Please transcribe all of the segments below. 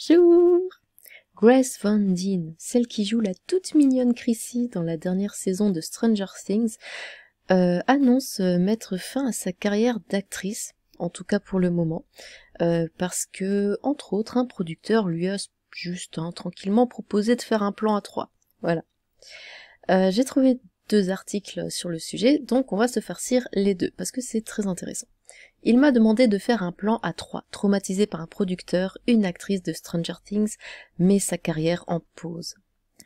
Bonjour! Grace Van Dien, celle qui joue la toute mignonne Chrissy dans la dernière saison de Stranger Things, annonce mettre fin à sa carrière d'actrice, en tout cas pour le moment, parce que, entre autres, un producteur lui a juste tranquillement proposé de faire un plan à 3. Voilà. J'ai trouvé 2 articles sur le sujet, donc on va se farcir les 2, parce que c'est très intéressant. Il m'a demandé de faire un plan à 3, traumatisé par un producteur, une actrice de Stranger Things, met sa carrière en pause.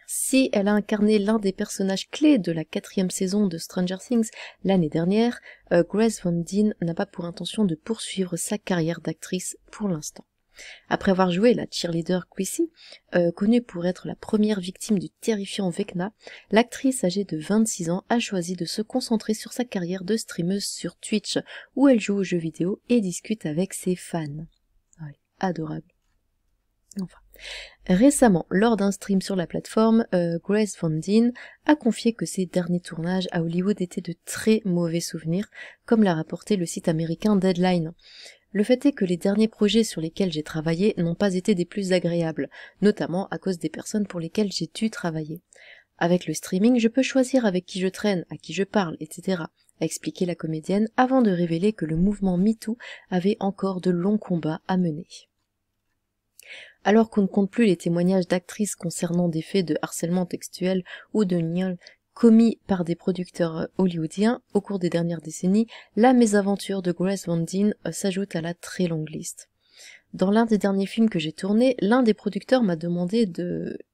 Si elle a incarné l'un des personnages clés de la 4e saison de Stranger Things l'année dernière, Grace Van Dien n'a pas pour intention de poursuivre sa carrière d'actrice pour l'instant. Après avoir joué la cheerleader Chrissy, connue pour être la première victime du terrifiant Vecna, l'actrice âgée de 26 ans a choisi de se concentrer sur sa carrière de streameuse sur Twitch, où elle joue aux jeux vidéo et discute avec ses fans. Ouais, adorable. Enfin. Récemment, lors d'un stream sur la plateforme, Grace Van Dien a confié que ses derniers tournages à Hollywood étaient de très mauvais souvenirs, comme l'a rapporté le site américain Deadline. Le fait est que les derniers projets sur lesquels j'ai travaillé n'ont pas été des plus agréables, notamment à cause des personnes pour lesquelles j'ai dû travailler. Avec le streaming, je peux choisir avec qui je traîne, à qui je parle, etc., a expliqué la comédienne avant de révéler que le mouvement MeToo avait encore de longs combats à mener. Alors qu'on ne compte plus les témoignages d'actrices concernant des faits de harcèlement textuel ou de gnôle commis par des producteurs hollywoodiens au cours des dernières décennies, la mésaventure de Grace Van Dien s'ajoute à la très longue liste. Dans l'un des derniers films que j'ai tourné, l'un des producteurs m'a demandé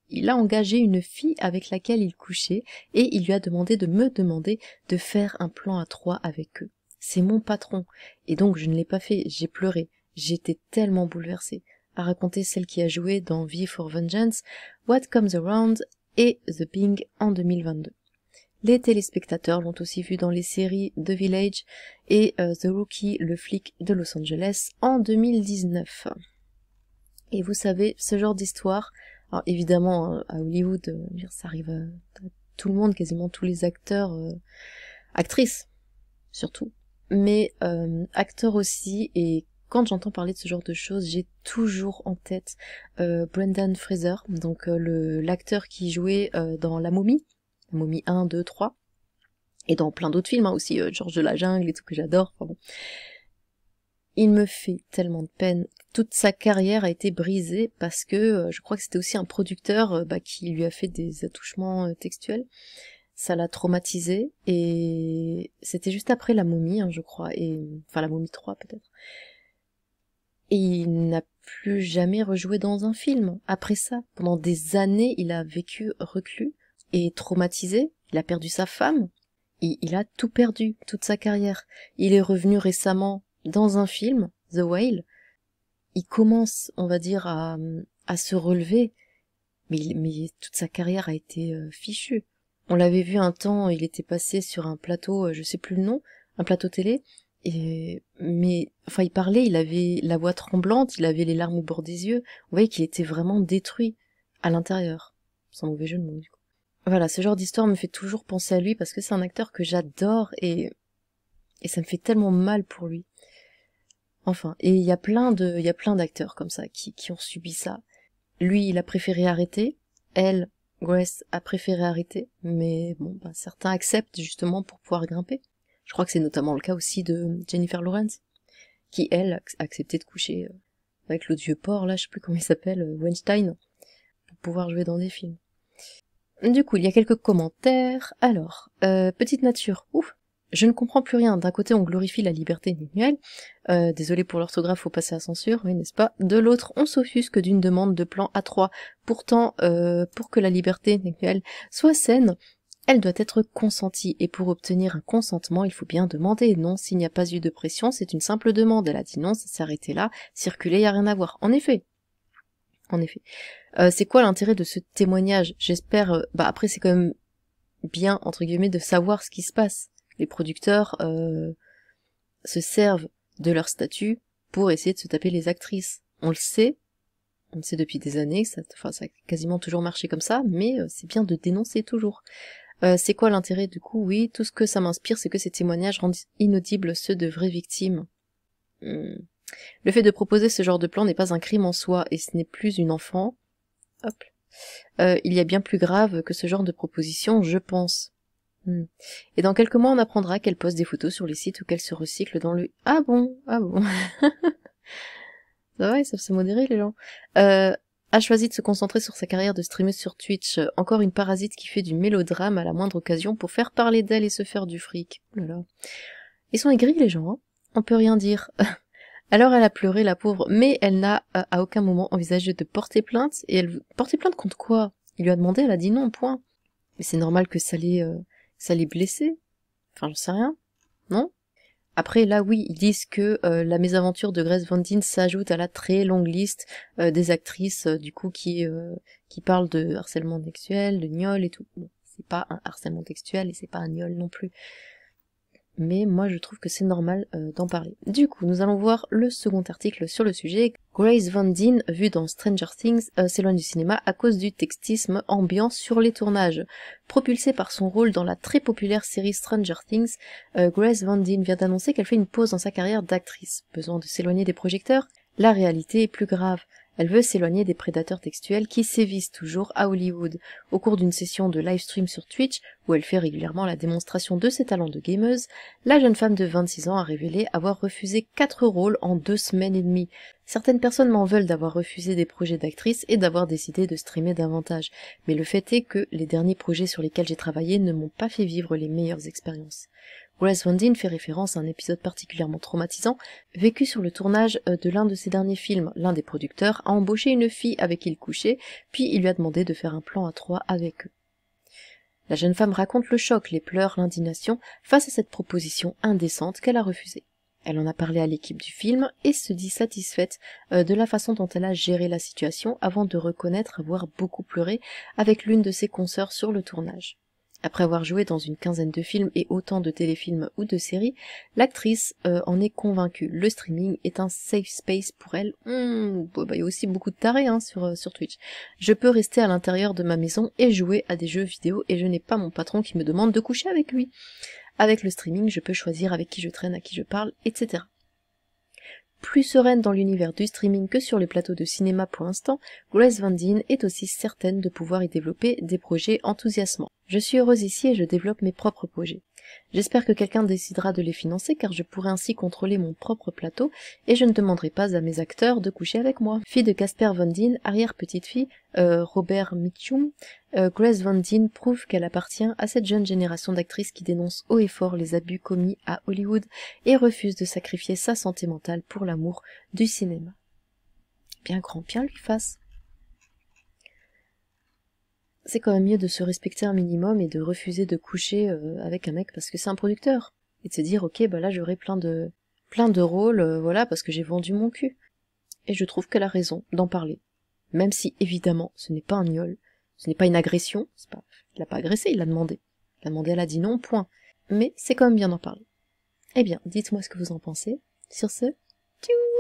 Il a engagé une fille avec laquelle il couchait et il lui a demandé de me demander de faire un plan à 3 avec eux. C'est mon patron. Et donc je ne l'ai pas fait, j'ai pleuré. J'étais tellement bouleversée, a raconté celle qui a joué dans V for Vengeance, What Comes Around et The Ping en 2022. Les téléspectateurs l'ont aussi vu dans les séries The Village et The Rookie, le flic de Los Angeles en 2019. Et vous savez, ce genre d'histoire, alors évidemment à Hollywood, ça arrive à tout le monde, quasiment tous les acteurs, actrices surtout, mais acteurs aussi, et quand j'entends parler de ce genre de choses, j'ai toujours en tête Brendan Fraser, donc l'acteur qui jouait dans La Momie 1, 2, 3, et dans plein d'autres films aussi, Georges de la Jungle et tout que j'adore. Enfin bon. Il me fait tellement de peine. Toute sa carrière a été brisée parce que je crois que c'était aussi un producteur qui lui a fait des attouchements textuels. Ça l'a traumatisé et c'était juste après La Momie, je crois, enfin La Momie 3 peut-être. Et il n'a plus jamais rejoué dans un film. Après ça, pendant des années, il a vécu reclus et traumatisé. Il a perdu sa femme. Il a tout perdu, toute sa carrière. Il est revenu récemment dans un film, The Whale. Il commence, on va dire, à se relever, mais toute sa carrière a été fichue. On l'avait vu un temps, il était passé sur un plateau, je sais plus le nom, un plateau télé, mais il parlait, il avait la voix tremblante, il avait les larmes au bord des yeux. Vous voyez qu'il était vraiment détruit à l'intérieur, sans mauvais jeu de mots du coup. Voilà, ce genre d'histoire me fait toujours penser à lui parce que c'est un acteur que j'adore et ça me fait tellement mal pour lui. Enfin, et il y a plein d'acteurs comme ça qui ont subi ça. Lui, il a préféré arrêter. Elle, Grace, a préféré arrêter. Mais bon, certains acceptent justement pour pouvoir grimper. Je crois que c'est notamment le cas aussi de Jennifer Lawrence, qui, elle, a accepté de coucher avec l'autre vieux porc, là, je sais plus comment il s'appelle, Weinstein, pour pouvoir jouer dans des films. Du coup, il y a quelques commentaires. Alors, petite nature. Ouf, je ne comprends plus rien. D'un côté, on glorifie la liberté individuelle. Désolé pour l'orthographe, faut passer à censure, oui, n'est-ce pas? De l'autre, on s'offusque d'une demande de plan A3. Pourtant, pour que la liberté individuelle soit saine, elle doit être consentie. Et pour obtenir un consentement, il faut bien demander. Non, s'il n'y a pas eu de pression, c'est une simple demande. Elle a dit non, ça s'est arrêté là. Circuler, y a rien à voir. En effet. C'est quoi l'intérêt de ce témoignage? J'espère... après, c'est quand même bien, entre guillemets, de savoir ce qui se passe. Les producteurs se servent de leur statut pour essayer de se taper les actrices. On le sait depuis des années, ça a quasiment toujours marché comme ça, mais c'est bien de dénoncer toujours. C'est quoi l'intérêt du coup? Oui, tout ce que ça m'inspire, c'est que ces témoignages rendent inaudibles ceux de vraies victimes. Le fait de proposer ce genre de plan n'est pas un crime en soi, et ce n'est plus une enfant. Hop. Il y a bien plus grave que ce genre de proposition, je pense. Et dans quelques mois, on apprendra qu'elle poste des photos sur les sites ou qu'elle se recycle dans le... Ah bon. Ça va, ils savent se modérer, les gens. A choisi de se concentrer sur sa carrière de streameuse sur Twitch. Encore une parasite qui fait du mélodrame à la moindre occasion pour faire parler d'elle et se faire du fric. Oh là là. Ils sont aigris, les gens, hein. On peut rien dire. Alors elle a pleuré, la pauvre, mais elle n'a à aucun moment envisagé de porter plainte. Et elle... Porter plainte contre quoi? Il lui a demandé, elle a dit non, point. Mais c'est normal que ça l'ait blessée. Enfin, j'en sais rien. Non? Après, là, oui, ils disent que la mésaventure de Grace Van Dien s'ajoute à la très longue liste des actrices, du coup, qui parlent de harcèlement sexuel, de gnol et tout. Bon, c'est pas un harcèlement textuel et c'est pas un gnol non plus. Mais moi, je trouve que c'est normal d'en parler. Du coup, nous allons voir le second article sur le sujet. Grace Van Dien, vue dans Stranger Things, s'éloigne du cinéma à cause du textisme ambiant sur les tournages. Propulsée par son rôle dans la très populaire série Stranger Things, Grace Van Dien vient d'annoncer qu'elle fait une pause dans sa carrière d'actrice. Besoin de s'éloigner des projecteurs? La réalité est plus grave. Elle veut s'éloigner des prédateurs textuels qui sévissent toujours à Hollywood. Au cours d'une session de live stream sur Twitch, où elle fait régulièrement la démonstration de ses talents de gameuse, la jeune femme de 26 ans a révélé avoir refusé 4 rôles en 2 semaines et demie. Certaines personnes m'en veulent d'avoir refusé des projets d'actrice et d'avoir décidé de streamer davantage, mais le fait est que les derniers projets sur lesquels j'ai travaillé ne m'ont pas fait vivre les meilleures expériences. Grace Van Dien fait référence à un épisode particulièrement traumatisant vécu sur le tournage de l'un de ses derniers films. L'un des producteurs a embauché une fille avec qui il couchait, puis il lui a demandé de faire un plan à 3 avec eux. La jeune femme raconte le choc, les pleurs, l'indignation face à cette proposition indécente qu'elle a refusée. Elle en a parlé à l'équipe du film et se dit satisfaite de la façon dont elle a géré la situation avant de reconnaître avoir beaucoup pleuré avec l'une de ses consoeurs sur le tournage. Après avoir joué dans une quinzaine de films et autant de téléfilms ou de séries, l'actrice en est convaincue. Le streaming est un safe space pour elle. Il y a aussi beaucoup de tarés sur Twitch. Je peux rester à l'intérieur de ma maison et jouer à des jeux vidéo et je n'ai pas mon patron qui me demande de coucher avec lui. Avec le streaming, je peux choisir avec qui je traîne, à qui je parle, etc. Plus sereine dans l'univers du streaming que sur les plateaux de cinéma pour l'instant, Grace Van Dien est aussi certaine de pouvoir y développer des projets enthousiasmants. Je suis heureuse ici et je développe mes propres projets. J'espère que quelqu'un décidera de les financer car je pourrai ainsi contrôler mon propre plateau et je ne demanderai pas à mes acteurs de coucher avec moi. Fille de Casper Van Dien, arrière-petite-fille, Robert Mitchum, Grace Van Dien prouve qu'elle appartient à cette jeune génération d'actrices qui dénoncent haut et fort les abus commis à Hollywood et refuse de sacrifier sa santé mentale pour l'amour du cinéma. Bien grand bien lui fasse. C'est quand même mieux de se respecter un minimum et de refuser de coucher avec un mec parce que c'est un producteur. Et de se dire, ok, bah là j'aurai plein de rôles, voilà, parce que j'ai vendu mon cul. Et je trouve qu'elle a raison d'en parler. Même si, évidemment, ce n'est pas un gnol, ce n'est pas une agression, il l'a pas agressé, il l'a demandé. Il l'a demandé, elle a dit non, point. Mais c'est quand même bien d'en parler. Eh bien, dites-moi ce que vous en pensez. Sur ce, tchou!